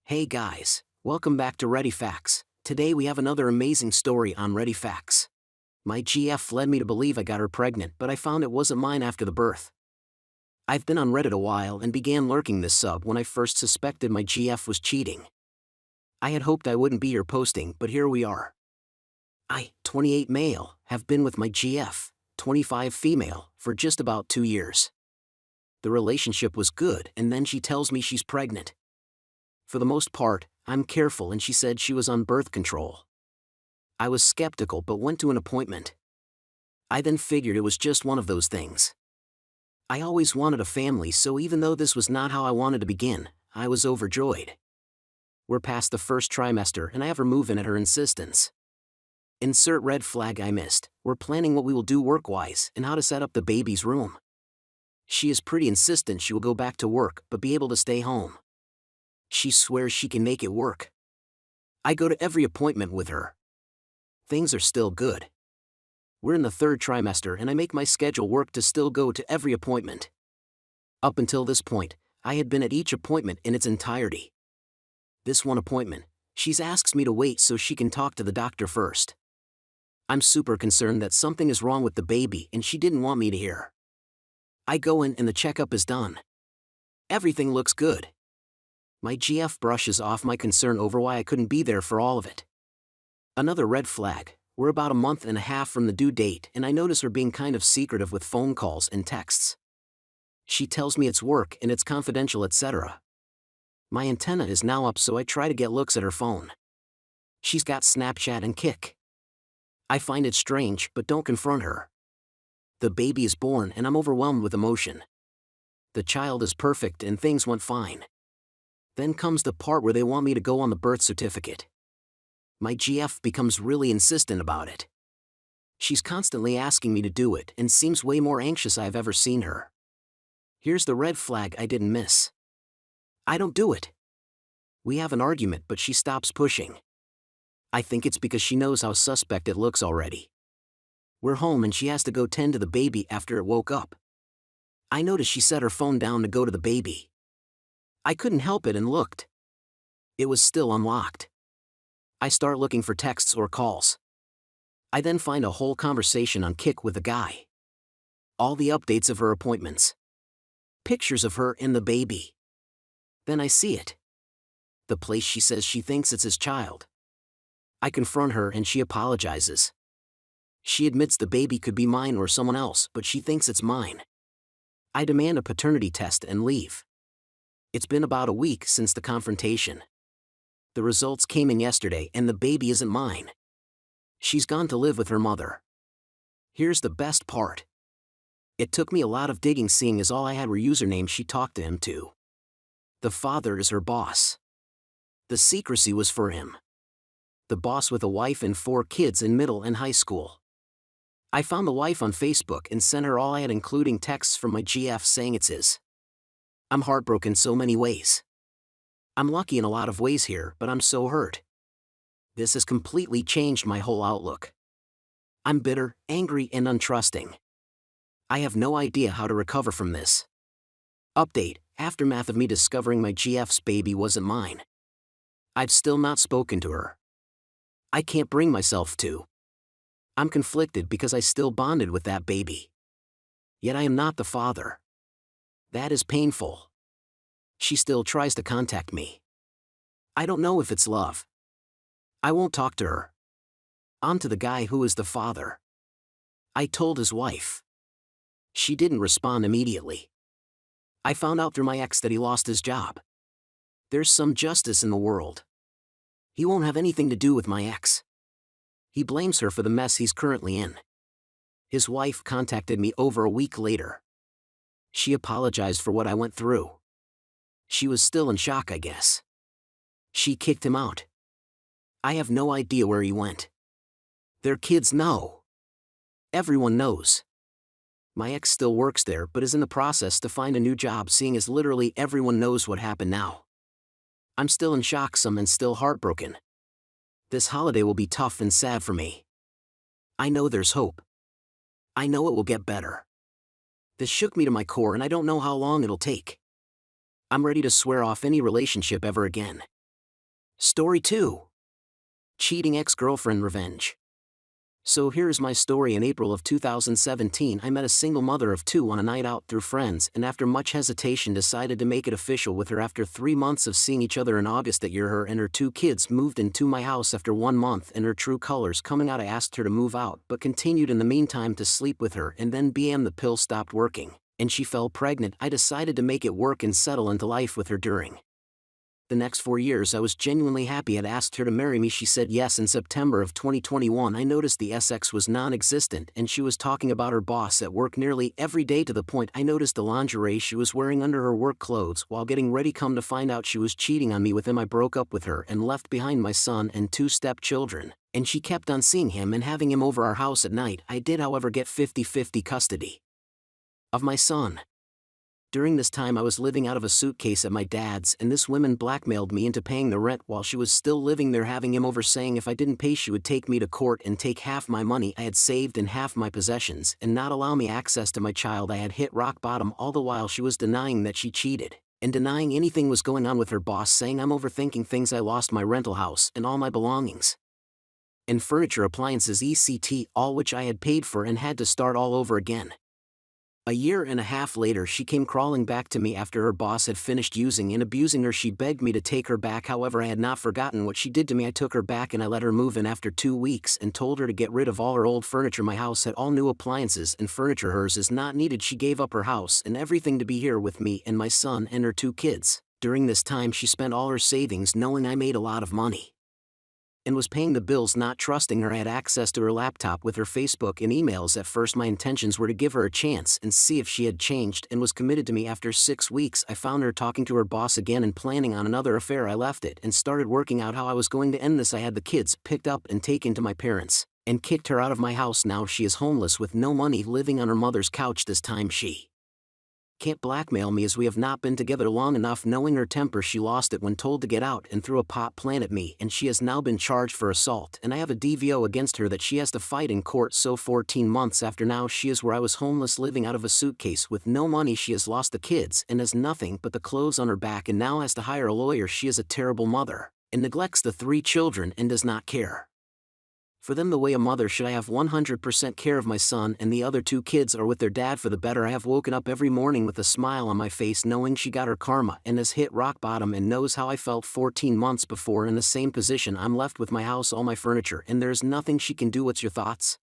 Hey guys, welcome back to Ready Facts. Today we have another amazing story on Ready Facts. My GF led me to believe I got her pregnant, but I found it wasn't mine after the birth. I've been on Reddit a while and began lurking this sub when I first suspected my GF was cheating. I had hoped I wouldn't be here posting, but here we are. I, 28 male, have been with my GF, 25 female, for just about 2 years. The relationship was good, and then she tells me she's pregnant. For the most part, I'm careful, and she said she was on birth control. I was skeptical but went to an appointment. I then figured it was just one of those things. I always wanted a family, so even though this was not how I wanted to begin, I was overjoyed. We're past the first trimester and I have her move in at her insistence. Insert red flag I missed. We're planning what we will do work-wise and how to set up the baby's room. She is pretty insistent she will go back to work but be able to stay home. She swears she can make it work. I go to every appointment with her. Things are still good. We're in the third trimester and I make my schedule work to still go to every appointment. Up until this point, I had been at each appointment in its entirety. This one appointment, she's asks me to wait so she can talk to the doctor first. I'm super concerned that something is wrong with the baby and she didn't want me to hear. I go in and the checkup is done. Everything looks good. My GF brushes off my concern over why I couldn't be there for all of it. Another red flag, we're about a month and a half from the due date and I notice her being kind of secretive with phone calls and texts. She tells me it's work and it's confidential, etc. My antenna is now up, so I try to get looks at her phone. She's got Snapchat and Kik. I find it strange but don't confront her. The baby is born and I'm overwhelmed with emotion. The child is perfect and things went fine. Then comes the part where they want me to go on the birth certificate. My GF becomes really insistent about it. She's constantly asking me to do it and seems way more anxious I've ever seen her. Here's the red flag I didn't miss. I don't do it. We have an argument but she stops pushing. I think it's because she knows how suspect it looks already. We're home and she has to go tend to the baby after it woke up. I notice she set her phone down to go to the baby. I couldn't help it and looked. It was still unlocked. I start looking for texts or calls. I then find a whole conversation on Kik with a guy. All the updates of her appointments. Pictures of her and the baby. Then I see it. The place she says she thinks it's his child. I confront her and she apologizes. She admits the baby could be mine or someone else, but she thinks it's mine. I demand a paternity test and leave. It's been about a week since the confrontation. The results came in yesterday and the baby isn't mine. She's gone to live with her mother. Here's the best part. It took me a lot of digging, seeing as all I had were usernames she talked to him to. The father is her boss. The secrecy was for him. The boss with a wife and 4 kids in middle and high school. I found the wife on Facebook and sent her all I had, including texts from my GF saying it's his. I'm heartbroken so many ways. I'm lucky in a lot of ways here, but I'm so hurt. This has completely changed my whole outlook. I'm bitter, angry, and untrusting. I have no idea how to recover from this. Update: aftermath of me discovering my GF's baby wasn't mine. I've still not spoken to her. I can't bring myself to. I'm conflicted because I still bonded with that baby. Yet I am not the father. That is painful. She still tries to contact me. I don't know if it's love. I won't talk to her. On to the guy who is the father. I told his wife. She didn't respond immediately. I found out through my ex that he lost his job. There's some justice in the world. He won't have anything to do with my ex. He blames her for the mess he's currently in. His wife contacted me over a week later. She apologized for what I went through. She was still in shock, I guess. She kicked him out. I have no idea where he went. Their kids know. Everyone knows. My ex still works there but is in the process to find a new job, seeing as literally everyone knows what happened now. I'm still in shock some and still heartbroken. This holiday will be tough and sad for me. I know there's hope. I know it will get better. This shook me to my core and I don't know how long it'll take. I'm ready to swear off any relationship ever again. Story 2. Cheating ex-girlfriend revenge. So here's my story. In April of 2017, I met a single mother of two on a night out through friends, and after much hesitation decided to make it official with her. After 3 months of seeing each other in August that year, her and her 2 kids moved into my house. After 1 month and her true colors coming out, I asked her to move out, but continued in the meantime to sleep with her, and then the pill stopped working, and she fell pregnant. I decided to make it work and settle into life with her. During the next 4 years I was genuinely happy. I'd asked her to marry me. She said yes. In September of 2021 I noticed the sex was non-existent, and she was talking about her boss at work nearly every day, to the point I noticed the lingerie she was wearing under her work clothes while getting ready. Come to find out she was cheating on me with him. I broke up with her and left behind my son and 2 stepchildren, and she kept on seeing him and having him over our house at night. I did, however, get 50-50 custody of my son. During this time I was living out of a suitcase at my dad's, and this woman blackmailed me into paying the rent while she was still living there, having him over, saying if I didn't pay she would take me to court and take half my money I had saved and half my possessions, and not allow me access to my child. I had hit rock bottom. All the while she was denying that she cheated, and denying anything was going on with her boss, saying I'm overthinking things. I lost my rental house and all my belongings and furniture, appliances, etc., all which I had paid for, and had to start all over again. A year and a half later she came crawling back to me after her boss had finished using and abusing her. She begged me to take her back, however I had not forgotten what she did to me. I took her back and I let her move in after 2 weeks and told her to get rid of all her old furniture. My house had all new appliances and furniture. Hers is not needed. She gave up her house and everything to be here with me and my son and her 2 kids. During this time she spent all her savings, knowing I made a lot of money and was paying the bills. Not trusting her, I had access to her laptop with her Facebook and emails. At first my intentions were to give her a chance and see if she had changed and was committed to me. After 6 weeks I found her talking to her boss again and planning on another affair. I left it and started working out how I was going to end this. I had the kids picked up and taken to my parents, and kicked her out of my house. Now she is homeless with no money, living on her mother's couch. This time she can't blackmail me as we have not been together long enough. Knowing her temper, she lost it when told to get out and threw a pot plant at me, and she has now been charged for assault, and I have a DVO against her that she has to fight in court. So 14 months after now she is where I was, homeless, living out of a suitcase with no money. She has lost the kids and has nothing but the clothes on her back, and now has to hire a lawyer. She is a terrible mother and neglects the 3 children and does not care for them the way a mother should. I have 100% care of my son, and the other 2 kids are with their dad for the better. I have woken up every morning with a smile on my face, knowing she got her karma and has hit rock bottom, and knows how I felt 14 months before. In the same position, I'm left with my house, all my furniture, and there's nothing she can do. What's your thoughts?